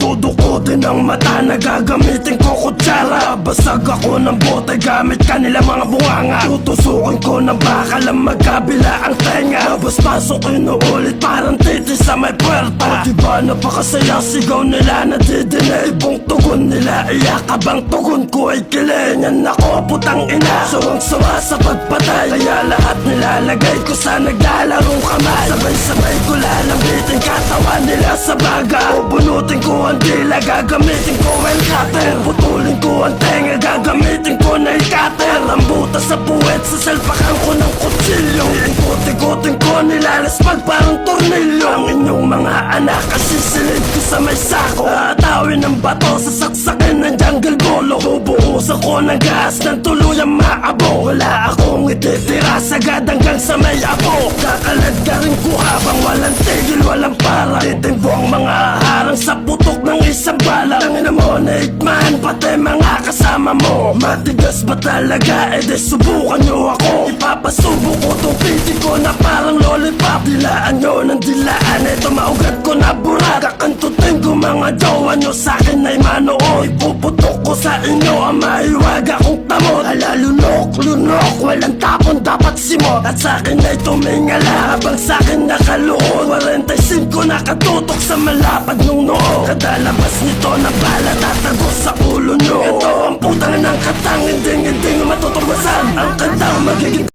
Dudukutin ang mata na gagamitin ko kutsara. Basag ako ng bote gamit kanila mga bunganga. Tutusukin ko ng bakal ang magkabila ang tenga. Tapos pasukin ulit parang titi sa may puwerta. O diba napakasaya sigaw nila nadidinig. Ibong tugon nila iyak habang tugon ko ay kilingan ako putang ina. Sawang-sawa sa pagpatay kaya lahat nilalagay ko sa naglalarong kamay. Sabay-sabay ko lalambitin katawan nila sa baga. Bubunutin ko ang dila gagamitin ko ang cutter. Putulin ko ang tenga gagamitin ko na cutter. Ang butas sa puwet sa salpakan ko ng kutsilyo. Ikot-ikotin ko nilalaspag parang tornilyo. Ang inyong mga anak kasisilid ko sa may sako. Atawin ng bato sa saksakin ng jungle bolo. Bubuhos ako ng gas ng tuluyang maabo. Wala akong ititira sagad hanggang sa may abo. Kakalad ka rin ko habang walang tigil walang para. Titimbo ang mga harang sa putok ng isang bala. Tangina mo na ikman pati mga kasama mo. Matigas ba talaga? E di subukan nyo ako. Ipapasubo ko tong piti ko na parang lollipop. Dilaan nyo ng dilaan. Ito maugat ko na burat. Kakantutin ko mga jowa nyo sa'kin ay manood. Ipuputok ko sa inyo ang mahiwaga kong tamot. Alalunok, lunok, walang tapon dapat simot. At sa'kin ay tumingala habang sa'kin nakaluhod. 45 nakatutok sa malapad nung noo. Kadalabas nito na bala tatago sa ulo nyo. Ito ang putang ng katang, hindi matutugmasan. Ang kantang magiging